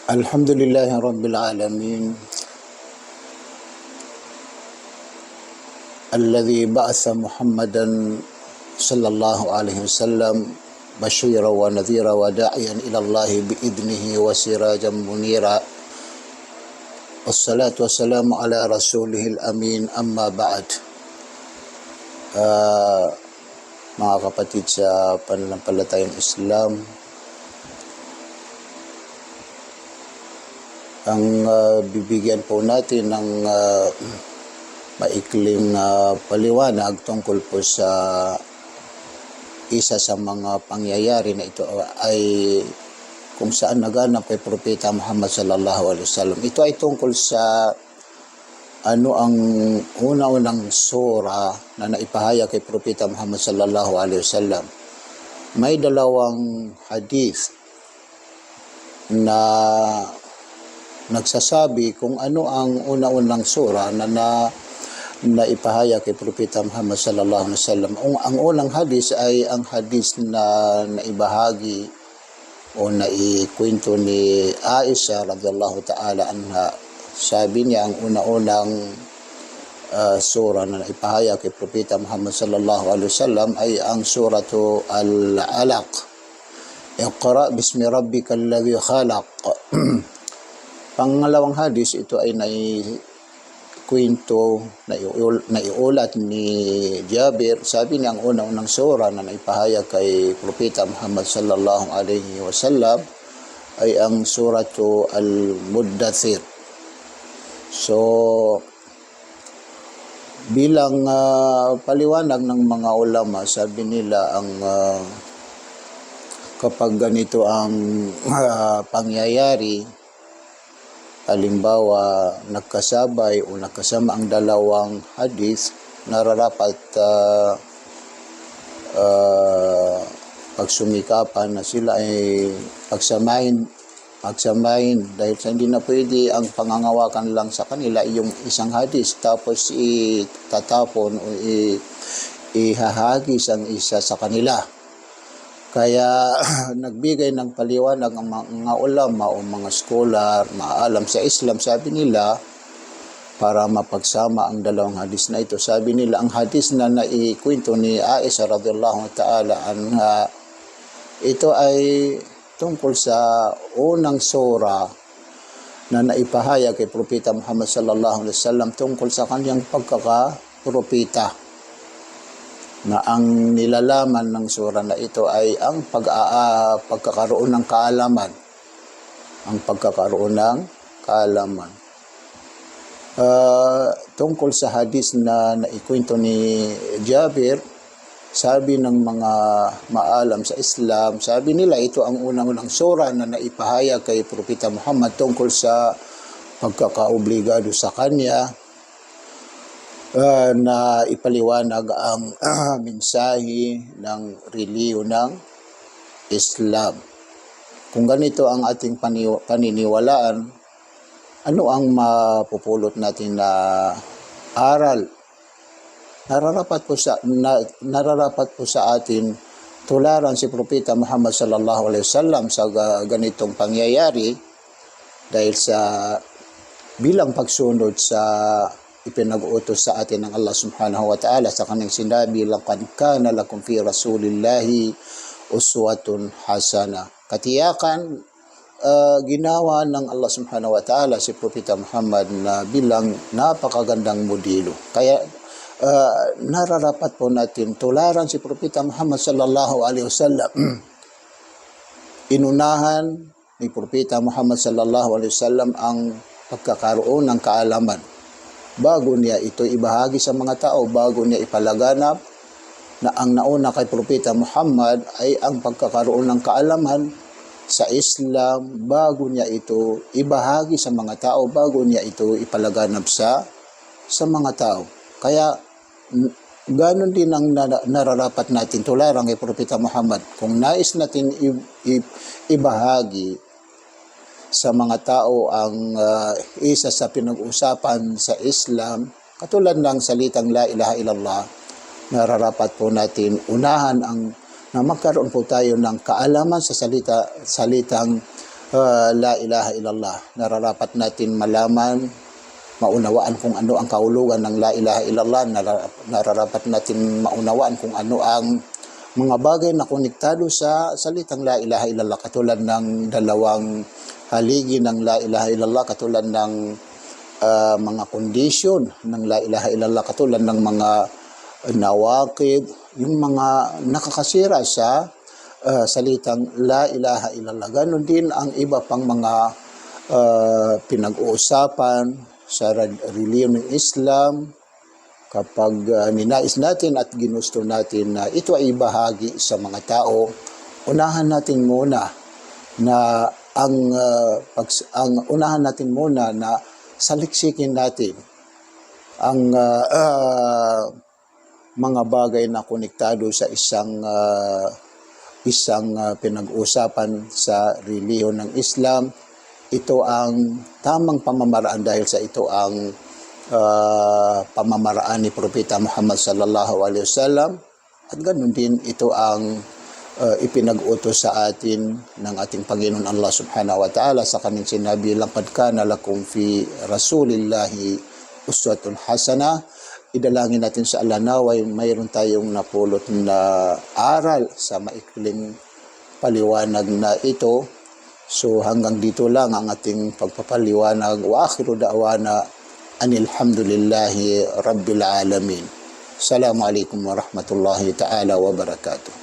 Alhamdulillahi Rabbil Alamin Alladhi ba'atha Muhammadan sallallahu alaihi wasallam bashira wa nadhira wa da'iyan ila Allah bi'idnihi wa sirajan munira. Wassalatu wassalamu ala rasulihil amin, amma ba'd. Mga kapatid sa pananampalatayang Islam, ang bibigyan po natin ng maikling paliwanag tungkol po sa isa sa mga pangyayari na ito ay kung saan naganap kay Propeta Muhammad sallallahu alaihi wasallam. Ito ay tungkol sa ano ang una-unang sura na naipahayag kay Propeta Muhammad sallallahu alaihi wasallam. May dalawang hadith na nagsasabi kung ano ang una-unang sura na ipahayag kay Propeta Muhammad sallallahu alaihi wasallam. Ang unang hadis ay ang hadis na naibahagi o naikwento ni Aisha radhiyallahu ta'ala anha. Sabi niya ang una-unang sura na naipahayag kay Propeta Muhammad sallallahu alaihi wasallam ay ang suratu Al-Alaq. Iqra bismi rabbikal ladzi khalaq. Pangalawang hadis, ito ay naikwento, naiulat ni Jabir. Sabi niya ang unang sura na naipahayag kay Propeta Muhammad sallallahu alaihi wasallam ay ang suratu Al-Muddathir. So, bilang paliwanag ng mga ulama, sabi nila ang kapag ganito ang pangyayari, halimbawa nagkasabay o nagkasama ang dalawang hadith, nararapat pagsumikapan na sila ay pagsamahin dahil hindi na pwede ang pangangawakan lang sa kanila yung isang hadith tapos itatapon o ihahagis ang isa sa kanila. Kaya nagbigay ng paliwanag ang mga ulama o mga scholar, maalam sa Islam, sabi nila, para mapagsama ang dalawang hadis na ito. Sabi nila, ang hadis na naikwento ni Aisha radhiyallahu ta'ala anha, ito ay tungkol sa unang sura na naipahayag kay Propeta Muhammad sallallahu alaihi wasallam tungkol sa kanyang pagkakapropeta, na ang nilalaman ng sura na ito ay ang pagkakaroon ng kaalaman. Tungkol sa hadis na naikwento ni Jabir, sabi ng mga maalam sa Islam, sabi nila ito ang unang sura na naipahayag kay Propeta Muhammad tungkol sa pagkakaobligado sa kanya na ipaliwanag ang mensahe ng relihiyon ng Islam. Kung ganito ang ating paniniwalaan, ano ang mapupulot natin na aral? Nararapat po sa atin tularan si Propeta Muhammad sallallahu alaihi wasallam sa ganitong pangyayari dahil sa bilang pagsunod sa ipinag-utos sa atin ng Allah subhanahu wa ta'ala sa kanyang sinabi, laqad kana lakum fi rasulillahi uswatun hasana. Katiyakan ginawa ng Allah subhanahu wa ta'ala si Propeta Muhammad na bilang napakagandang modelo. Kaya nararapat po natin tularan si Propeta Muhammad sallallahu alaihi wasallam. Inunahan ni Propeta Muhammad sallallahu alaihi wasallam ang pagkakaroon ng kaalaman bago niya ito ibahagi sa mga tao, bago niya ipalaganap na ang nauna kay Propeta Muhammad ay ang pagkakaroon ng kaalaman sa Islam, bago niya ito ibahagi sa mga tao, bago niya ito ipalaganap sa mga tao. Kaya ganon din ang nararapat natin tularan kay Propeta Muhammad. Kung nais natin ibahagi sa mga tao ang isa sa pinag-usapan sa Islam, katulad ng salitang la ilaha illallah, nararapat po natin unahan na magkaroon po tayo ng kaalaman sa salitang la ilaha illallah. Nararapat natin malaman, maunawaan kung ano ang kahulugan ng la ilaha illallah. Nararapat natin maunawaan kung ano ang mga bagay na konektado sa salitang la ilaha illallah, katulad ng dalawang haligi ng la ilaha illallah, katulad ng mga kondisyon ng la ilaha illallah, katulad ng mga nawaqid, yung mga nakakasira sa salitang la ilaha illallah. Ganon din ang iba pang mga pinag-uusapan sa reliyon ng Islam. Kapag ninais natin at ginusto natin na ito ay ibahagi sa mga tao, unahan natin muna na unahan natin muna na saliksikin natin ang mga bagay na konektado sa isang pinag-usapan sa reliyon ng Islam. Ito ang tamang pamamaraan dahil sa ito ang pamamaraan ni Propeta Muhammad sallallahu alaihi wasallam, at ganoon din ito ang ipinag-utos sa atin ng ating Panginoon Allah subhanahu wa ta'ala sa kanyang sinabi, laqad kana lakum fi rasulillahi uswatun hasana. Idalangin natin sa Allah naway mayroon tayong napulot na aral sa maikling paliwanag na ito. So hanggang dito lang ang ating pagpapaliwanag. Wa akhiru da'wana anilhamdulillahi rabbil alamin. Assalamualaikum warahmatullahi ta'ala wabarakatuh.